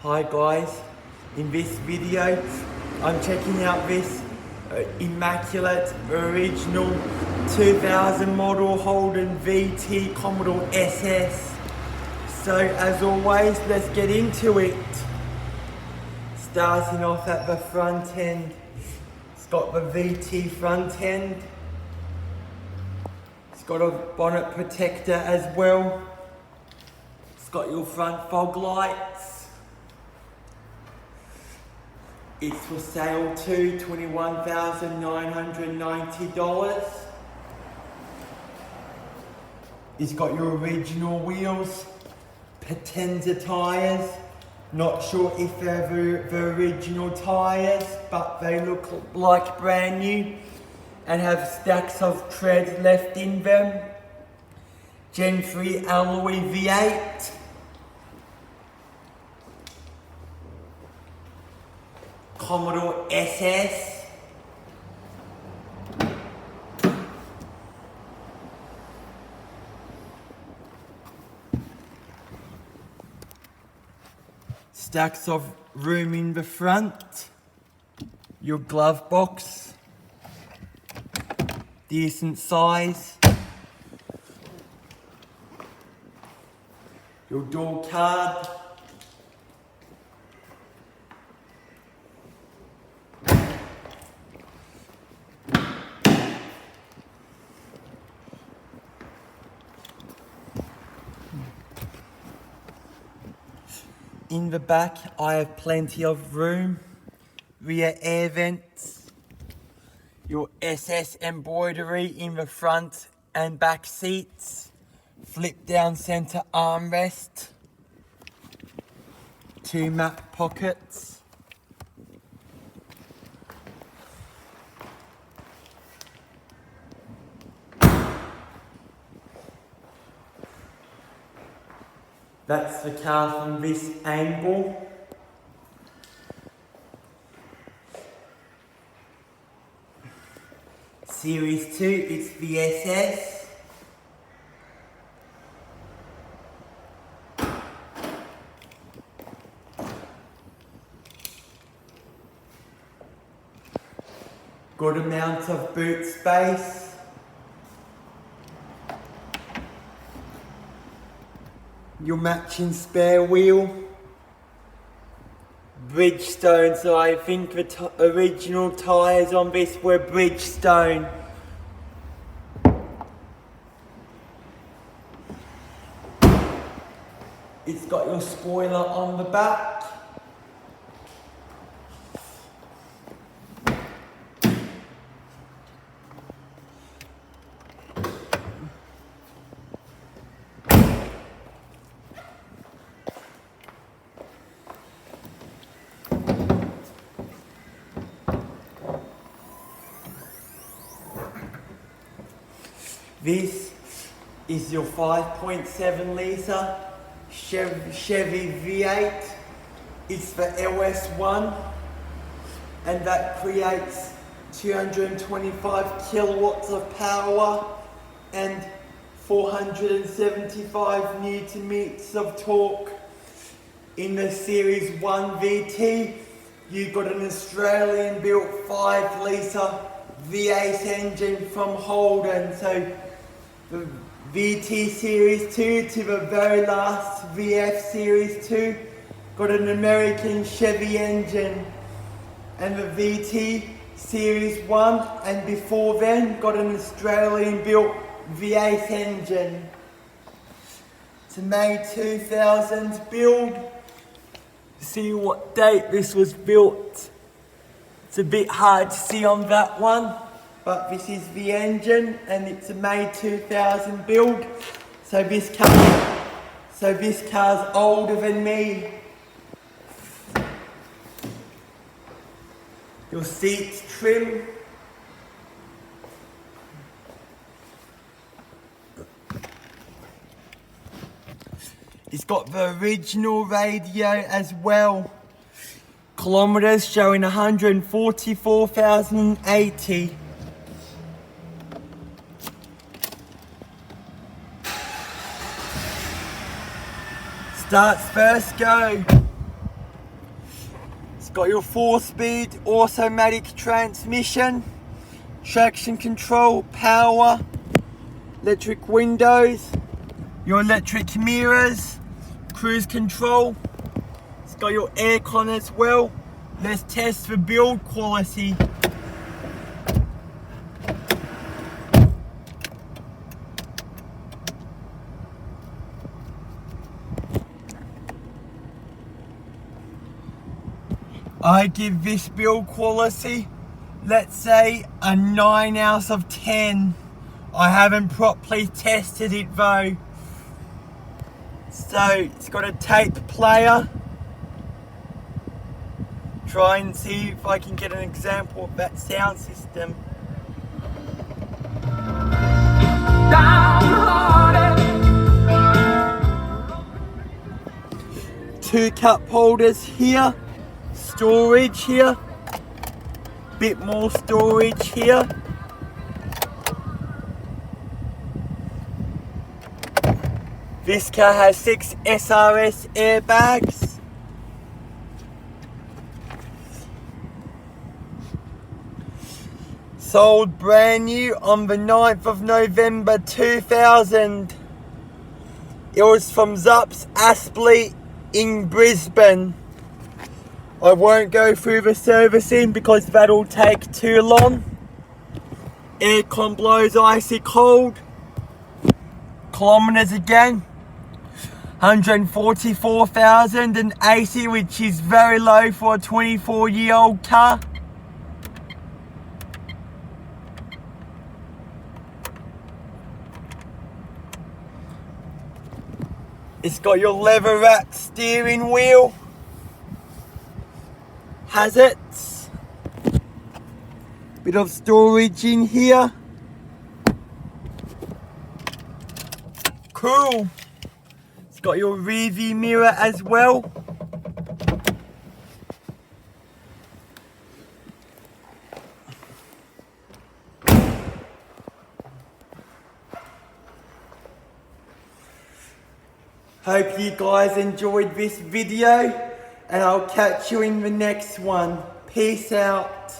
Hi guys, in this video I'm checking out this immaculate original 2000 model Holden VT Commodore SS. So as always, let's get into it. Starting off at the front end, it's got the VT front end. It's got a bonnet protector as well. It's got your front fog lights. It's for sale to $21,990. It's got your original wheels, Potenza tyres. Not sure if they're the original tyres, but they look like brand new and have stacks of tread left in them. Gen 3 alloy V8. Commodore SS. Stacks of room in the front. Your glove box. Decent size. Your door card. In the back, I have plenty of room, rear air vents, your SS embroidery in the front and back seats, flip down center armrest, 2 map pockets. That's the car from this angle. Series 2, it's the SS. Good amount of boot space. Your matching spare wheel. Bridgestone, so I think the original tyres on this were Bridgestone. It's got your spoiler on the back. This is your 5.7 litre Chevy V8. It's the LS1 and that creates 225 kilowatts of power and 475 Newton meters of torque. In the Series 1 VT, you've got an Australian built 5 litre V8 engine from Holden. So the VT Series 2 to the very last VF Series 2 got an American Chevy engine, and the VT Series 1 and before then got an Australian built V8 engine. It's a May 2000 build. See what date this was built. It's a bit hard to see on that one, but this is the engine and it's a May 2000 build. So this car's older than me. Your seats trim. It's got the original radio as well. Kilometers showing 144,080. Starts first go. got your 4-speed automatic transmission, traction control, power, electric windows, your electric mirrors, cruise control. It's got your aircon as well. Let's test for build quality. I give this build quality, let's say, a 9 out of 10. I haven't properly tested it though. So it's got a tape player. Try and see if I can get an example of that sound system. Two cup holders here. Storage here, bit more storage here. This car has 6 SRS airbags. Sold brand new on the 9th of November 2000. It was from Zups Aspley in Brisbane. I won't go through the servicing because that'll take too long. Aircon blows icy cold. Kilometers again, 144,080, which is very low for a 24-year-old car. It's got your leather wrapped steering wheel. Has it? Bit of storage in here. Cool. It's got your rear view mirror as well. Hope you guys enjoyed this video, and I'll catch you in the next one. Peace out.